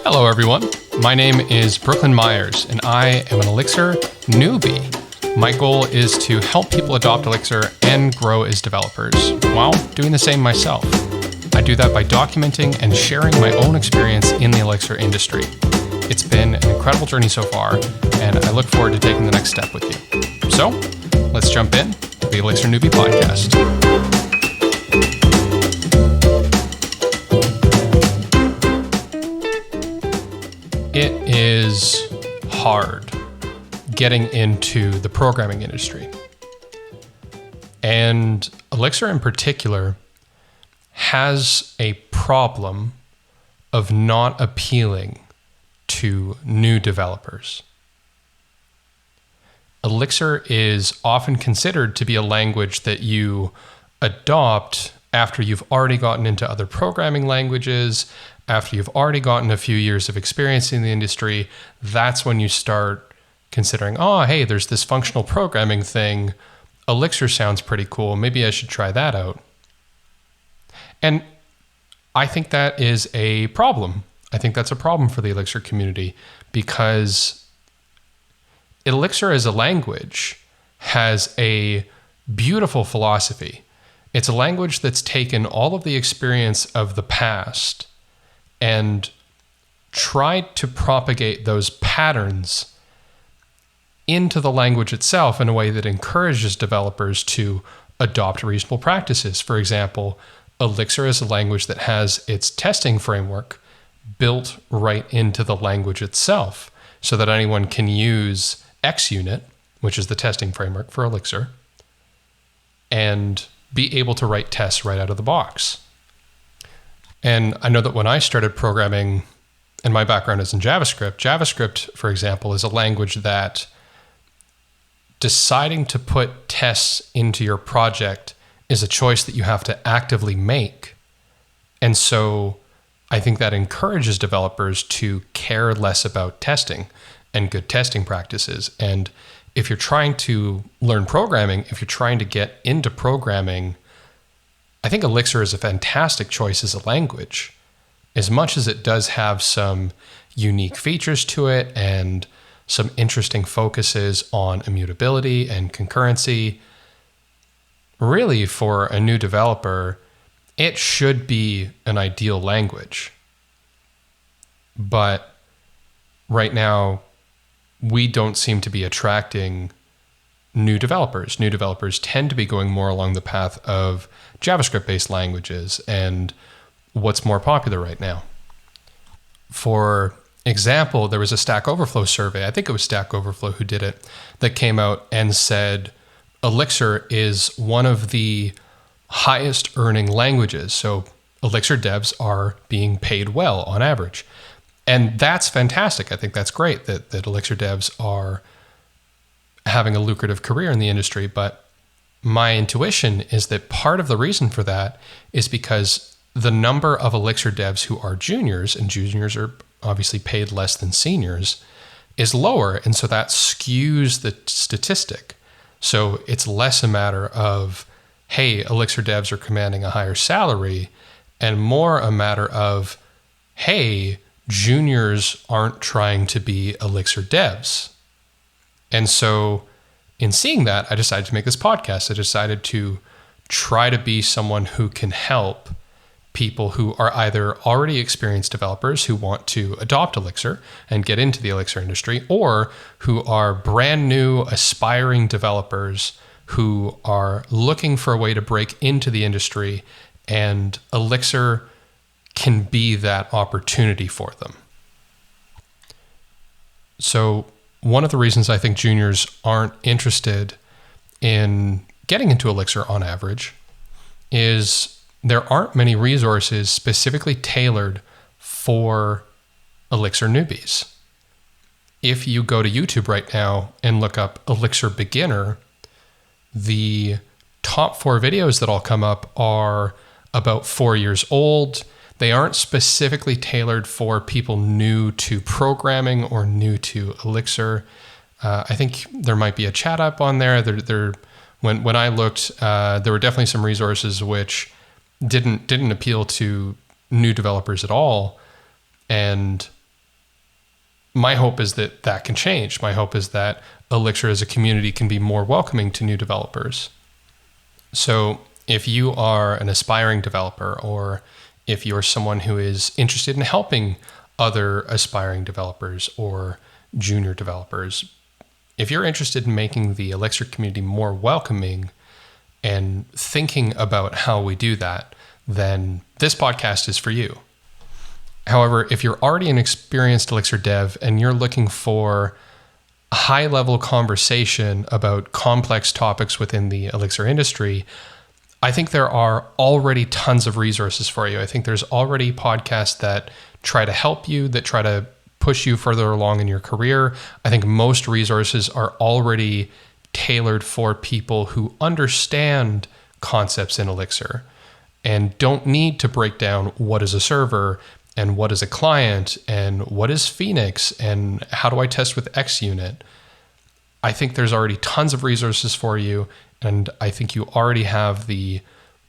Hello everyone, my name is Brooklin Myers and I am an Elixir Newbie. My goal is to help people adopt Elixir and grow as developers while doing the same myself. I do that by documenting and sharing my own experience in the Elixir industry. It's been an incredible journey so far and I look forward to taking the next step with you. So let's jump in to the Elixir Newbie Podcast. It is hard getting into the programming industry. And Elixir in particular has a problem of not appealing to new developers. Elixir is often considered to be a language that you adopt after you've already gotten into other programming languages, after you've already gotten a few years of experience in the industry. That's when you start considering, oh, hey, there's this functional programming thing. Elixir sounds pretty cool. Maybe I should try that out. And I think that is a problem. I think that's a problem for the Elixir community because Elixir as a language has a beautiful philosophy. It's a language that's taken all of the experience of the past and tried to propagate those patterns into the language itself in a way that encourages developers to adopt reasonable practices. For example, Elixir is a language that has its testing framework built right into the language itself so that anyone can use XUnit, which is the testing framework for Elixir, and be able to write tests right out of the box. And I know that when I started programming, and my background is in JavaScript, for example, is a language that deciding to put tests into your project is a choice that you have to actively make. And so I think that encourages developers to care less about testing and good testing practices. And if you're trying to learn programming, if you're trying to get into programming, I think Elixir is a fantastic choice as a language, as much as it does have some unique features to it and some interesting focuses on immutability and concurrency. Really, for a new developer, it should be an ideal language. But right now, we don't seem to be attracting new developers. New developers tend to be going more along the path of JavaScript-based languages and what's more popular right now. For example, there was a Stack Overflow survey, I think it was Stack Overflow who did it, that came out and said Elixir is one of the highest earning languages. So Elixir devs are being paid well on average. And that's fantastic. I think that's great that Elixir devs are having a lucrative career in the industry. But my intuition is that part of the reason for that is because the number of Elixir devs who are juniors, and juniors are obviously paid less than seniors, is lower. And so that skews the statistic. So it's less a matter of, hey, Elixir devs are commanding a higher salary, and more a matter of, hey, juniors aren't trying to be Elixir devs. And so in seeing that, I decided to make this podcast. I decided to try to be someone who can help people who are either already experienced developers who want to adopt Elixir and get into the Elixir industry, or who are brand new aspiring developers who are looking for a way to break into the industry, and Elixir can be that opportunity for them. So one of the reasons I think juniors aren't interested in getting into Elixir on average is there aren't many resources specifically tailored for Elixir newbies. If you go to YouTube right now and look up Elixir beginner, the top 4 videos that'll come up are about 4 years old. They aren't specifically tailored for people new to programming or new to Elixir. I think there might be a chat up on there. When I looked, there were definitely some resources which didn't appeal to new developers at all. And my hope is that that can change. My hope is that Elixir as a community can be more welcoming to new developers. So if you are an aspiring developer, or if you're someone who is interested in helping other aspiring developers or junior developers, if you're interested in making the Elixir community more welcoming and thinking about how we do that, then this podcast is for you. However, if you're already an experienced Elixir dev and you're looking for a high-level conversation about complex topics within the Elixir industry, I think there are already tons of resources for you. I think there's already podcasts that try to help you, that try to push you further along in your career. I think most resources are already tailored for people who understand concepts in Elixir and don't need to break down what is a server and what is a client and what is Phoenix and how do I test with XUnit. I think there's already tons of resources for you, and I think you already have the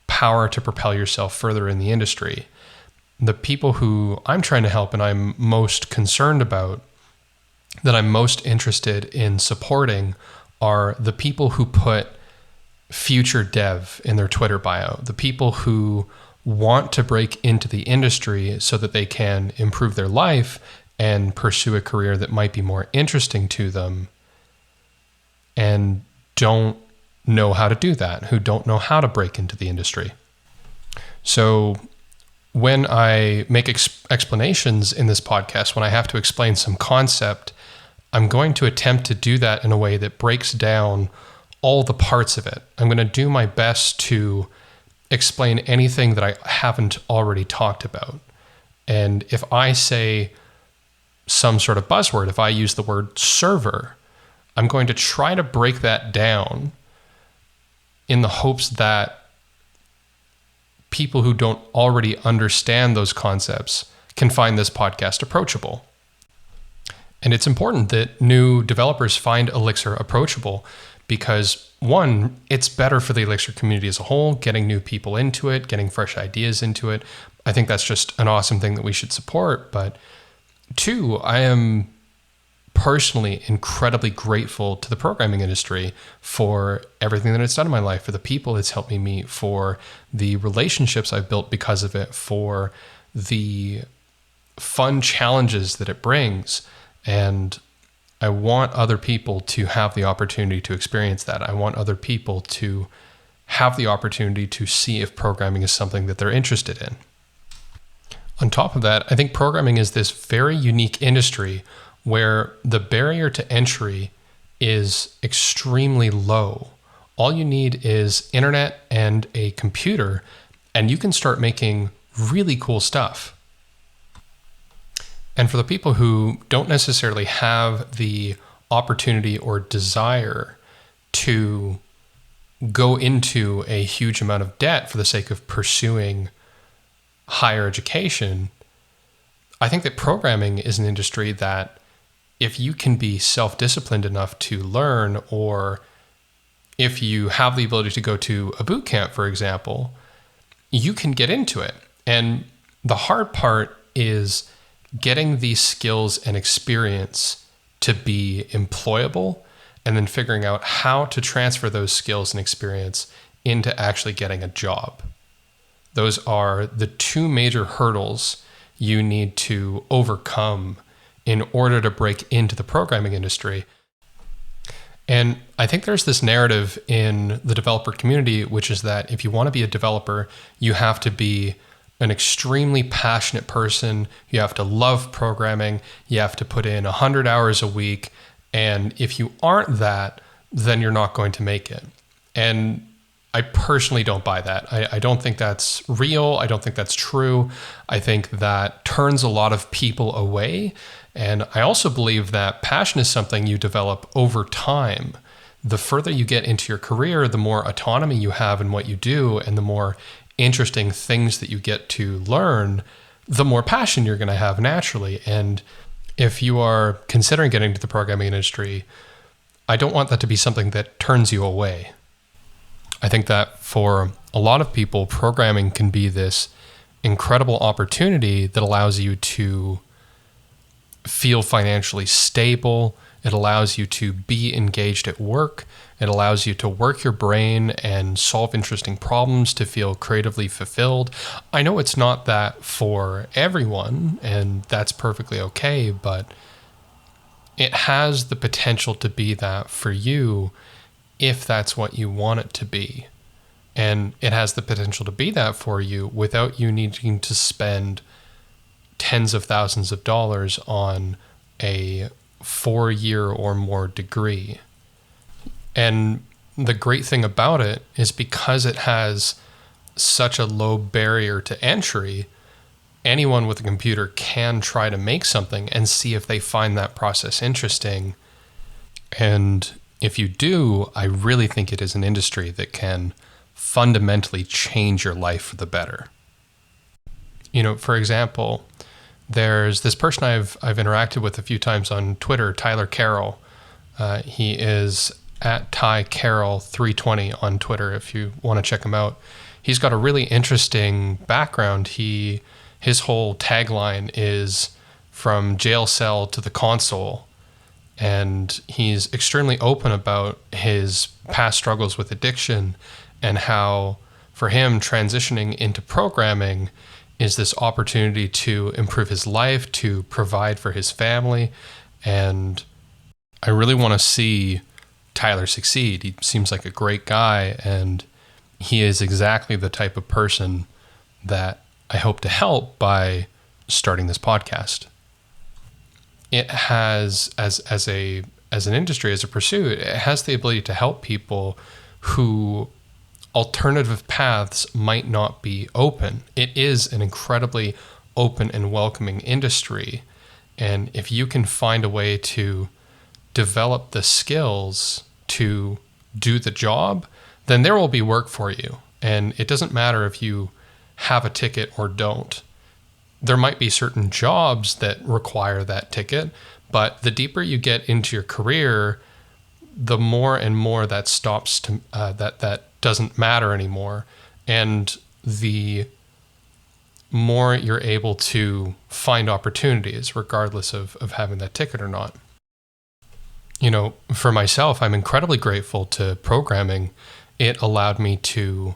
power to propel yourself further in the industry. The people who I'm trying to help and I'm most concerned about, that I'm most interested in supporting, are the people who put future dev in their Twitter bio, the people who want to break into the industry so that they can improve their life and pursue a career that might be more interesting to them, and don't know how to do that, who don't know how to break into the industry. So when I make explanations in this podcast, when I have to explain some concept, I'm going to attempt to do that in a way that breaks down all the parts of it. I'm going to do my best to explain anything that I haven't already talked about. And if I say some sort of buzzword, if I use the word server, I'm going to try to break that down in the hopes that people who don't already understand those concepts can find this podcast approachable. And it's important that new developers find Elixir approachable because, one, it's better for the Elixir community as a whole, getting new people into it, getting fresh ideas into it. I think that's just an awesome thing that we should support. But two, I am personally incredibly grateful to the programming industry for everything that it's done in my life, for the people it's helped me meet, for the relationships I've built because of it, for the fun challenges that it brings. And I want other people to have the opportunity to experience that. I want other people to have the opportunity to see if programming is something that they're interested in. On top of that, I think programming is this very unique industry where the barrier to entry is extremely low. All you need is internet and a computer, and you can start making really cool stuff. And for the people who don't necessarily have the opportunity or desire to go into a huge amount of debt for the sake of pursuing higher education, I think that programming is an industry that if you can be self-disciplined enough to learn, or if you have the ability to go to a boot camp, for example, you can get into it. And the hard part is getting these skills and experience to be employable, and then figuring out how to transfer those skills and experience into actually getting a job. Those are the two major hurdles you need to overcome in order to break into the programming industry. And I think there's this narrative in the developer community, which is that if you want to be a developer, you have to be an extremely passionate person. You have to love programming. You have to put in 100 hours a week. And if you aren't that, then you're not going to make it. And I personally don't buy that. I don't think that's real. I don't think that's true. I think that turns a lot of people away. And I also believe that passion is something you develop over time. The further you get into your career, the more autonomy you have in what you do, and the more interesting things that you get to learn, the more passion you're going to have naturally. And if you are considering getting into the programming industry, I don't want that to be something that turns you away. I think that for a lot of people, programming can be this incredible opportunity that allows you to feel financially stable. It allows you to be engaged at work. It allows you to work your brain and solve interesting problems to feel creatively fulfilled. I know it's not that for everyone, and that's perfectly okay, but it has the potential to be that for you if that's what you want it to be. And it has the potential to be that for you without you needing to spend tens of thousands of dollars on a 4-year or more degree. And the great thing about it is because it has such a low barrier to entry, anyone with a computer can try to make something and see if they find that process interesting. And if you do, I really think it is an industry that can fundamentally change your life for the better. For example, there's this person I've interacted with a few times on Twitter, Tyler Carroll. He is at TyCarroll320 on Twitter if you want to check him out. He's got a really interesting background. His whole tagline is from jail cell to the console. And he's extremely open about his past struggles with addiction and how, for him, transitioning into programming is this opportunity to improve his life, to provide for his family. And I really want to see Tyler succeed. He seems like a great guy, and he is exactly the type of person that I hope to help by starting this podcast. It has, as an industry, as a pursuit, it has the ability to help people who alternative paths might not be open. It is an incredibly open and welcoming industry. And if you can find a way to develop the skills to do the job, then there will be work for you. And it doesn't matter if you have a ticket or don't. There might be certain jobs that require that ticket, but the deeper you get into your career, the more and more that stops to that doesn't matter anymore, and the more you're able to find opportunities regardless of having that ticket or not. For myself, I'm incredibly grateful to programming. It allowed me to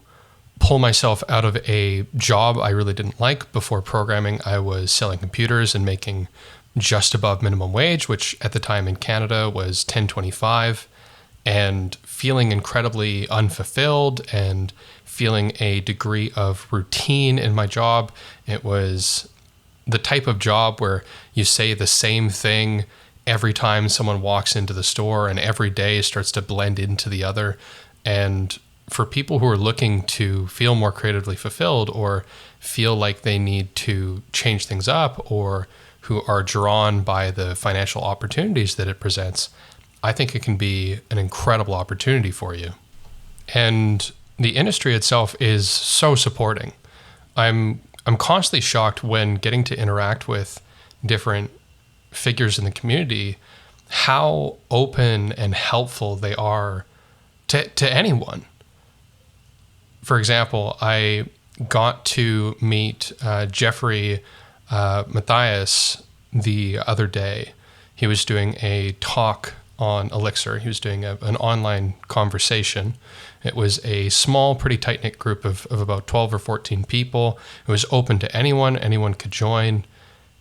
pull myself out of a job I really didn't like. Before programming, I was selling computers and making just above minimum wage, which at the time in Canada was $10.25, and feeling incredibly unfulfilled and feeling a degree of routine in my job. It was the type of job where you say the same thing every time someone walks into the store, and every day starts to blend into the other. And for people who are looking to feel more creatively fulfilled, or feel like they need to change things up, or who are drawn by the financial opportunities that it presents, I think it can be an incredible opportunity for you. And the industry itself is so supporting. I'm constantly shocked when getting to interact with different figures in the community, how open and helpful they are to anyone. For example, I got to meet Jeffrey Matthias the other day. He was doing a talk on Elixir. He was doing an online conversation. It was a small, pretty tight-knit group of about 12 or 14 people. It was open to anyone. Anyone could join.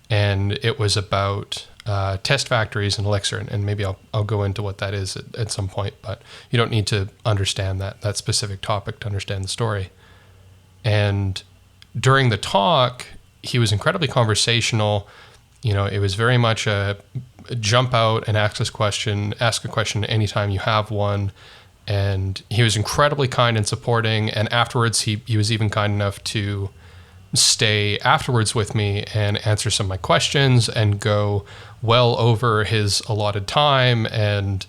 And it was about test factories and Elixir. And maybe I'll go into what that is at some point. But you don't need to understand that specific topic to understand the story. And during the talk, he was incredibly conversational. It was very much a jump out and ask a question anytime you have one. And he was incredibly kind and supporting. And afterwards, he was even kind enough to stay afterwards with me and answer some of my questions and go well over his allotted time. And,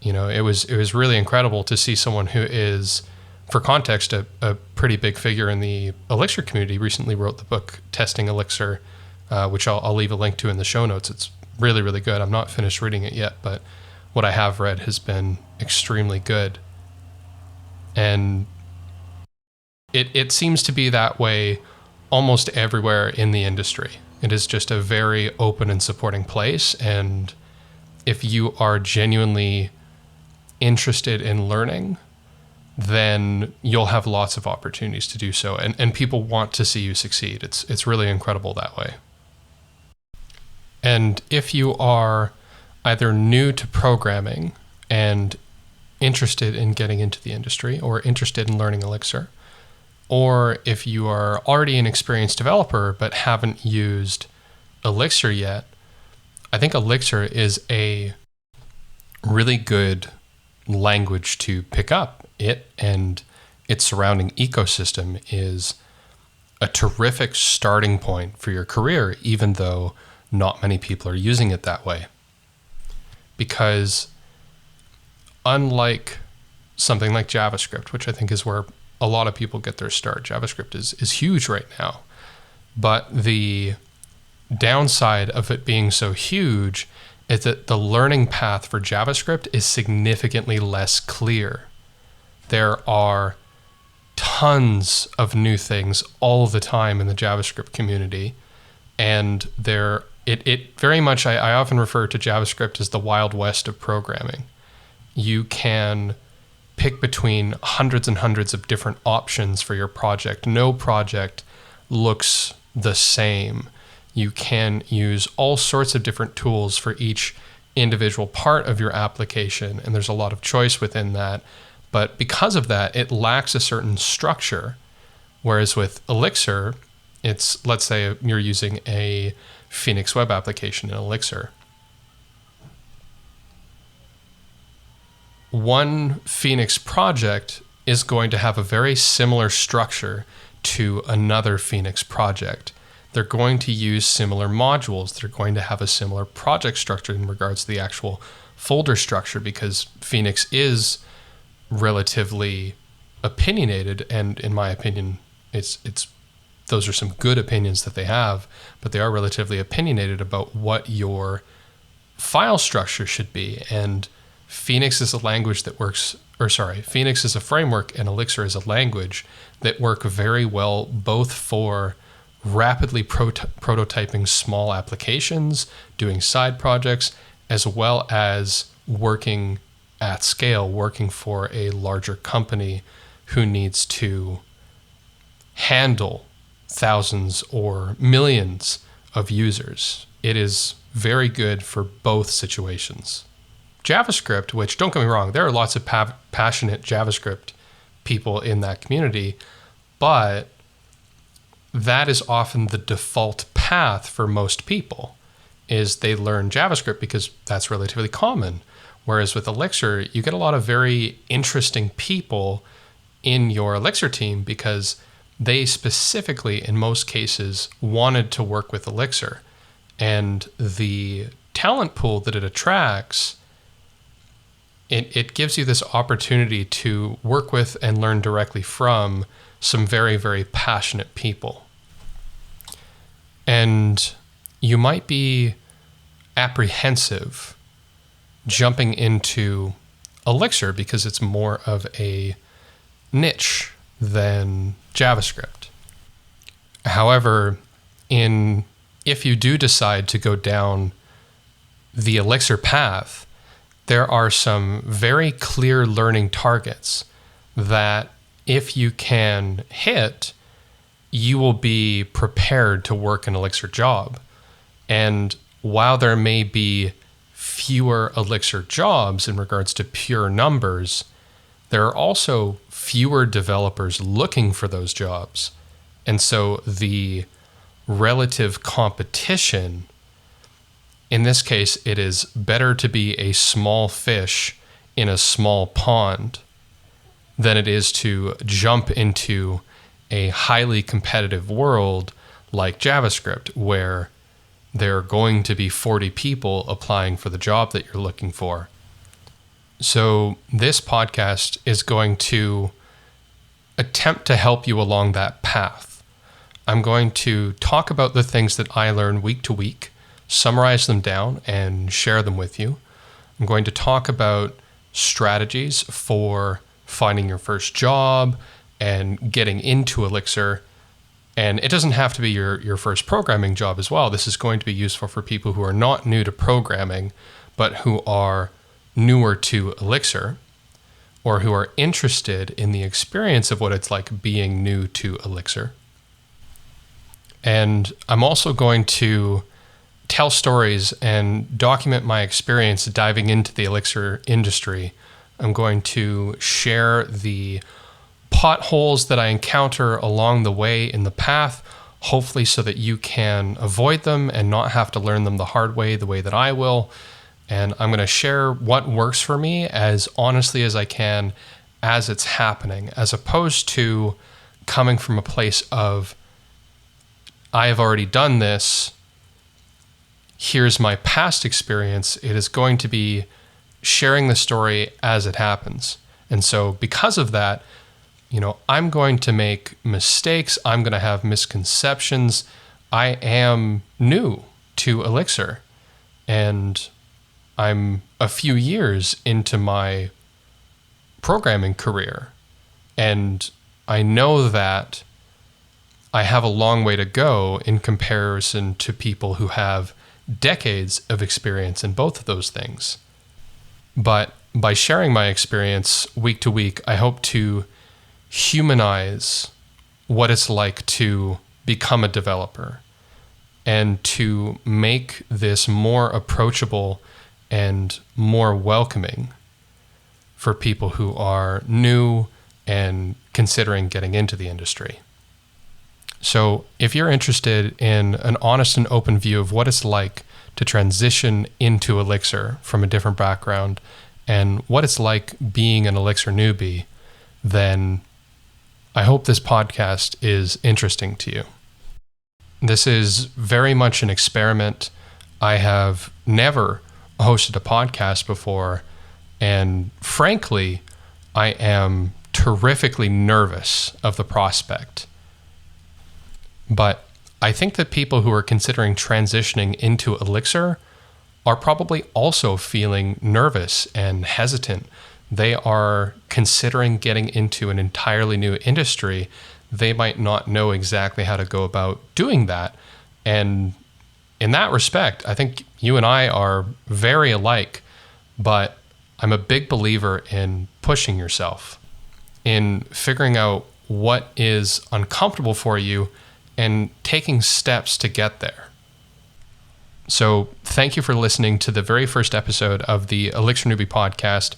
it was really incredible to see someone who is, for context, a pretty big figure in the Elixir community. Recently wrote the book Testing Elixir, which I'll leave a link to in the show notes. It's really, really good. I'm not finished reading it yet, but what I have read has been extremely good. And it seems to be that way almost everywhere in the industry. It is just a very open and supporting place. And if you are genuinely interested in learning, then you'll have lots of opportunities to do so. And people want to see you succeed. It's really incredible that way. And if you are either new to programming and interested in getting into the industry, or interested in learning Elixir, or if you are already an experienced developer but haven't used Elixir yet, I think Elixir is a really good language to pick up. It and its surrounding ecosystem is a terrific starting point for your career, even though not many people are using it that way. Because unlike something like JavaScript, which I think is where a lot of people get their start, JavaScript is huge right now. But the downside of it being so huge is that the learning path for JavaScript is significantly less clear. There are tons of new things all the time in the JavaScript community, and it very much, I often refer to JavaScript as the Wild West of programming. You can pick between hundreds and hundreds of different options for your project. No project looks the same. You can use all sorts of different tools for each individual part of your application, and there's a lot of choice within that. But because of that, it lacks a certain structure. Whereas with Elixir, it's, let's say you're using a Phoenix web application in Elixir. One Phoenix project is going to have a very similar structure to another Phoenix project. They're going to use similar modules. They're going to have a similar project structure in regards to the actual folder structure, because Phoenix is relatively opinionated, and in my opinion, it's those are some good opinions that they have, but they are relatively opinionated about what your file structure should be. And Phoenix is a language that Phoenix is a framework and Elixir is a language that work very well both for rapidly prototyping small applications, doing side projects, as well as working at scale, working for a larger company who needs to handle thousands or millions of users. It is very good for both situations. JavaScript, which, don't get me wrong, there are lots of passionate JavaScript people in that community, but that is often the default path for most people, is they learn JavaScript because that's relatively common. Whereas with Elixir, you get a lot of very interesting people in your Elixir team because they specifically, in most cases, wanted to work with Elixir. And the talent pool that it attracts, it gives you this opportunity to work with and learn directly from some very, very passionate people. And you might be apprehensive jumping into Elixir because it's more of a niche than JavaScript. However, if you do decide to go down the Elixir path, there are some very clear learning targets that if you can hit, you will be prepared to work an Elixir job. And while there may be fewer Elixir jobs in regards to pure numbers, there are also fewer developers looking for those jobs. And so the relative competition, in this case, it is better to be a small fish in a small pond than it is to jump into a highly competitive world like JavaScript, where there are going to be 40 people applying for the job that you're looking for. So this podcast is going to attempt to help you along that path. I'm going to talk about the things that I learn week to week, summarize them down, and share them with you. I'm going to talk about strategies for finding your first job and getting into Elixir, And it doesn't have to be your first programming job as well. This is going to be useful for people who are not new to programming, but who are newer to Elixir, or who are interested in the experience of what it's like being new to Elixir. And I'm also going to tell stories and document my experience diving into the Elixir industry. I'm going to share the potholes that I encounter along the way in the path, hopefully so that you can avoid them and not have to learn them the hard way, the way that I will. And I'm going to share what works for me as honestly as I can as it's happening, as opposed to coming from a place of, I have already done this, here's my past experience. It is going to be sharing the story as it happens. And so because of that, I'm going to make mistakes. I'm going to have misconceptions. I am new to Elixir, and I'm a few years into my programming career. And I know that I have a long way to go in comparison to people who have decades of experience in both of those things. But by sharing my experience week to week, I hope to humanize what it's like to become a developer and to make this more approachable and more welcoming for people who are new and considering getting into the industry. So if you're interested in an honest and open view of what it's like to transition into Elixir from a different background and what it's like being an Elixir newbie, then I hope this podcast is interesting to you. This is very much an experiment. I have never hosted a podcast before, and frankly, I am terrifically nervous of the prospect. But I think that people who are considering transitioning into Elixir are probably also feeling nervous and hesitant. They are considering getting into an entirely new industry. They might not know exactly how to go about doing that. And in that respect, I think you and I are very alike, but I'm a big believer in pushing yourself, in figuring out what is uncomfortable for you and taking steps to get there. So thank you for listening to the very first episode of the Elixir Newbie Podcast.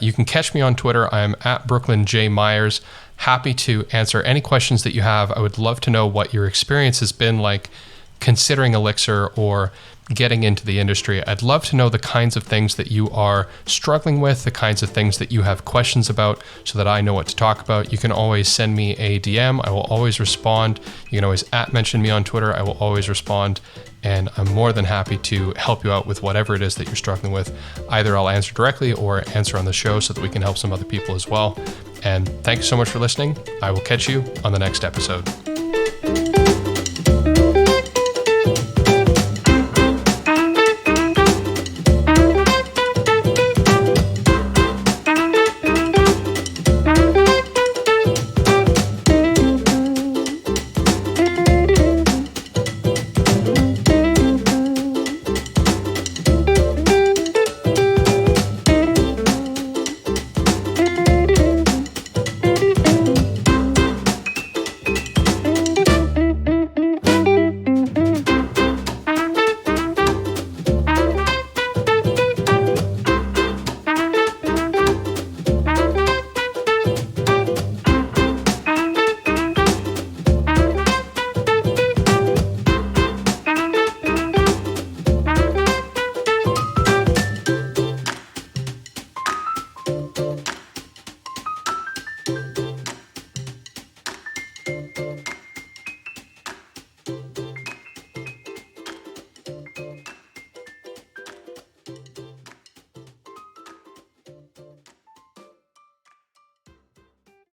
You can catch me on Twitter. I'm at Brooklin Myers. Happy to answer any questions that you have. I would love to know what your experience has been like considering Elixir or getting into the industry. I'd love to know the kinds of things that you are struggling with, the kinds of things that you have questions about, so that I know what to talk about. You can always send me a DM. I will always respond. You can always mention me on Twitter. I will always respond. And I'm more than happy to help you out with whatever it is that you're struggling with. Either I'll answer directly or answer on the show so that we can help some other people as well. And thank you so much for listening. I will catch you on the next episode.